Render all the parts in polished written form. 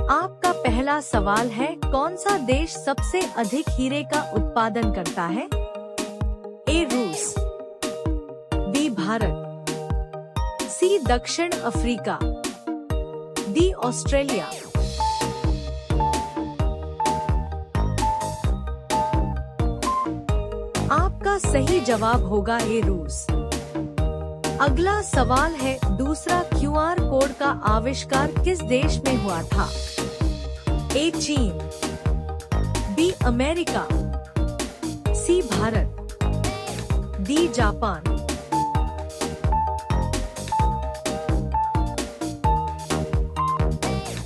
आपका पहला सवाल है, कौन सा देश सबसे अधिक हीरे का उत्पादन करता है? ए रूस, बी भारत, सी दक्षिण अफ्रीका, डी ऑस्ट्रेलिया। आपका सही जवाब होगा ए रूस। अगला सवाल है, दूसरा क्यूआर कोड का आविष्कार किस देश में हुआ था? ए चीन, बी अमेरिका, सी भारत, डी जापान।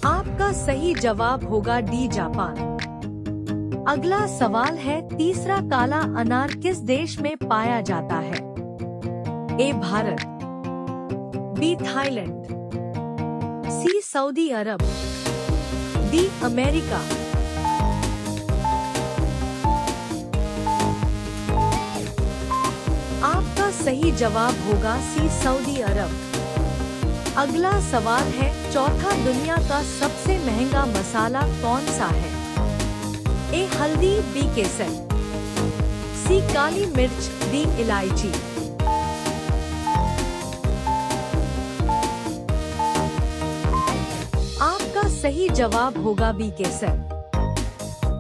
आपका सही जवाब होगा डी जापान। अगला सवाल है, तीसरा काला अनार किस देश में पाया जाता है? A Bharat, B Thailand, C Saudi Arab, D America. आपका सही जवाब होगा सी सऊदी अरब। अगला सवाल है, चौथा दुनिया का सबसे महंगा मसाला कौन सा है? ए हल्दी, बी केसर, सी काली मिर्च, डी इलायची। सही जवाब होगा बी केसर।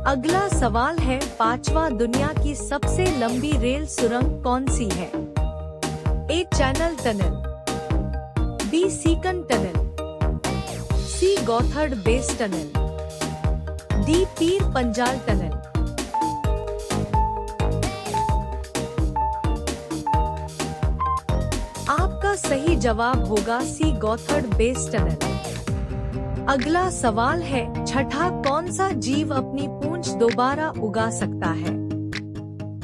अगला सवाल है, पांचवा दुनिया की सबसे लंबी रेल सुरंग कौन सी है? ए चैनल टनल, बी सीकन टनल, सी गॉथर्ड base tunnel, D Pir Panjal tunnel. आपका सही जवाब होगा सी गॉथर्ड बेस टनल। अगला सवाल है, छठा कौन सा जीव अपनी पूंछ दोबारा उगा सकता है?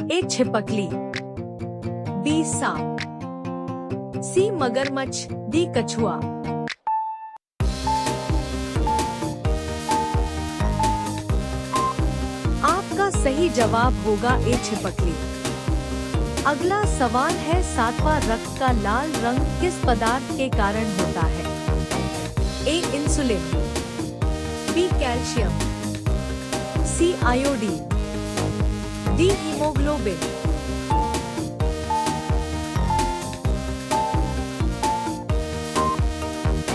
ए छिपकली, बी सांप, सी मगरमच्छ, डी कछुआ। आपका सही जवाब होगा ए छिपकली। अगला सवाल है, सातवां रक्त का लाल रंग किस पदार्थ के कारण होता है? ए इंसुलिन, बी कैल्शियम, सी आयोडीन, डी हीमोग्लोबिन।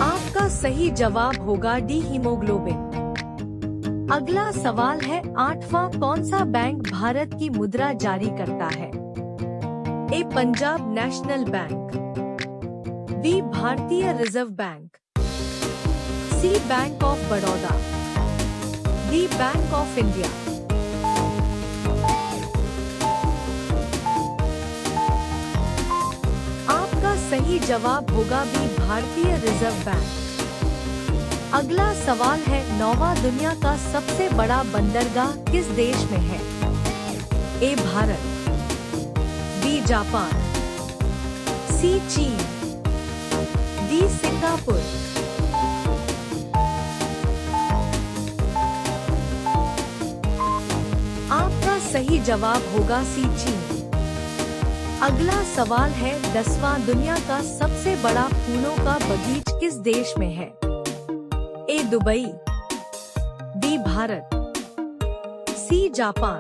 आपका सही जवाब होगा डी हीमोग्लोबिन। अगला सवाल है, आठवां कौन सा बैंक भारत की मुद्रा जारी करता है? A Punjab national bank, B Bharatiya reserve bank, C bank of Baroda, D bank of India. आपका सही जवाब होगा बी भारतीय रिजर्व बैंक। अगला सवाल है, नौवां दुनिया का सबसे बड़ा बंदरगाह किस देश में है? ए भारत, बी जापान, सी चीन, डी सिंगापुर। आपका सही जवाब होगा सी चीन। अगला सवाल है, 10वां दुनिया का सबसे बड़ा फूलों का बगीचा किस देश में है? A Dubai, B Bharat, C Japan,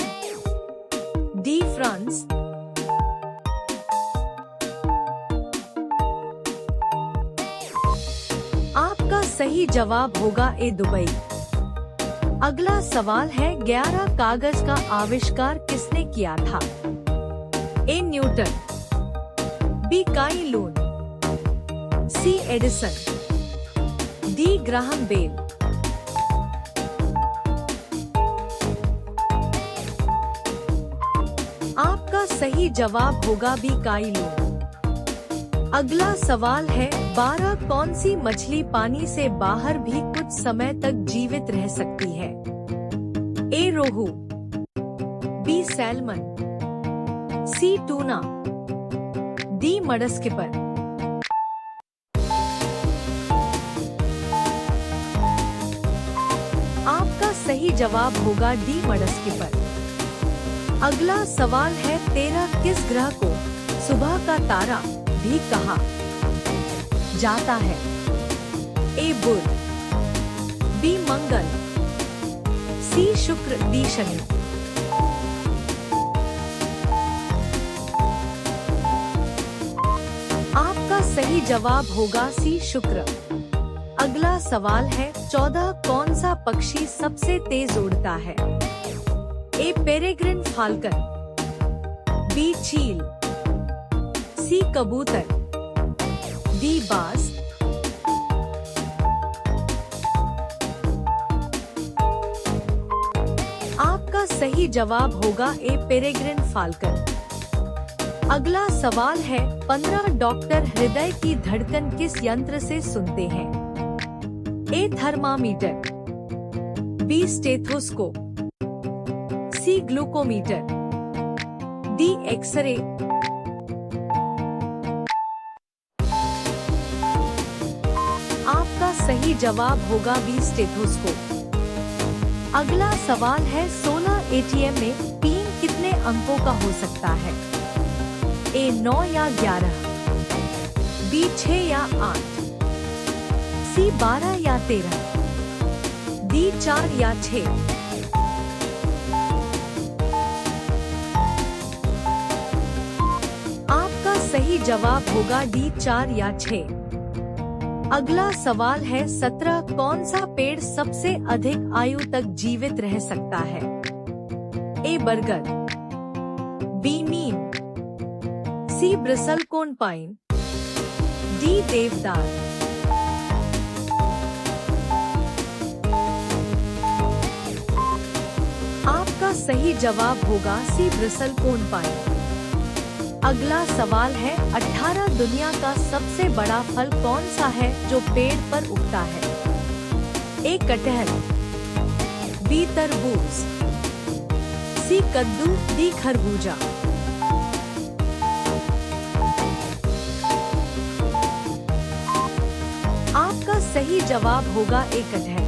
D France. आपका सही जवाब होगा ए दुबई। अगला सवाल है, 11 कागज का आविष्कार किसने किया था? ए न्यूटन, बी काई लून, सी एडिसन, डी ग्राहम बेल। आपका सही जवाब होगा बी काई लून। अगला सवाल है, 12 कौन सी मछली पानी से बाहर भी कुछ समय तक जीवित रह सकती है? ए रोहू, बी सैल्मन, सी टूना, डी मडस्किपर। आपका सही जवाब होगा डी मडस्किपर। अगला सवाल है, 13 किस ग्रह को सुबह का तारा भी कहा जाता है? ए बुध, बी मंगल, सी शुक्र, डी शनि। आपका सही जवाब होगा सी शुक्र। अगला सवाल है 14 कौन सा पक्षी सबसे तेज उड़ता है? ए पेरेग्रिन फाल्कन, बी चील, सी कबूतर, डी बाज। आपका सही जवाब होगा ए पेरेग्रिन फाल्कन। अगला सवाल है 15 डॉक्टर हृदय की धड़कन किस यंत्र से सुनते हैं? A thermometer, B stethoscope, C glucometer, D X ray. आपका सही जवाब होगा बी स्टेथोस्कोप। अगला सवाल है 16 एटीएम में पिन कितने अंकों का हो सकता है? ए 9 या 11, बी 6 या 8, सी 12 या 13, डी 4 या 6। आपका सही जवाब होगा डी 4 या 6। अगला सवाल है 17 कौन सा पेड़ सबसे अधिक आयु तक जीवित रह सकता है? ए बरगद, बी नीम, सी ब्रिसलकोन पाइन, डी देवदार। आपका सही जवाब होगा सी ब्रिसलकोन पाइन। अगला सवाल है 18 दुनिया का सबसे बड़ा फल कौन सा है जो पेड़ पर उगता है? ए कटहल, बी तरबूज, सी कद्दू, डी खरबूजा। आपका सही जवाब होगा ए कटहल।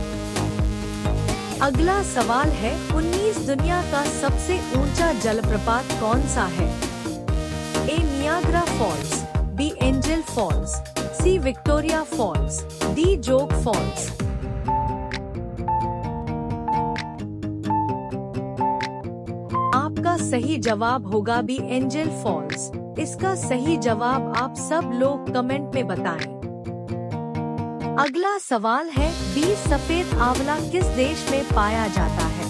अगला सवाल है 19 दुनिया का सबसे ऊंचा जलप्रपात कौन सा है? A Niagara Falls, B Angel Falls, C Victoria Falls, D Jog Falls. आपका सही जवाब होगा बी एंजल फॉल्स। इसका सही जवाब आप सब लोग कमेंट में बताएं। अगला सवाल है 20 सफेद आंवला किस देश में पाया जाता है?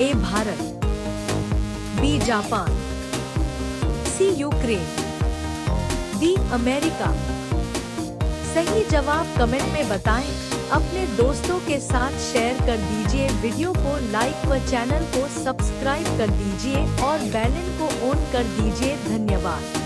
A Bharat, B Japan, C Ukraine, D America. सही जवाब कमेंट में बताएं। अपने दोस्तों के साथ शेयर कर दीजिए, वीडियो को लाइक व चैनल को सब्सक्राइब कर दीजिए और बेल आइकन को ऑन कर दीजिए। धन्यवाद।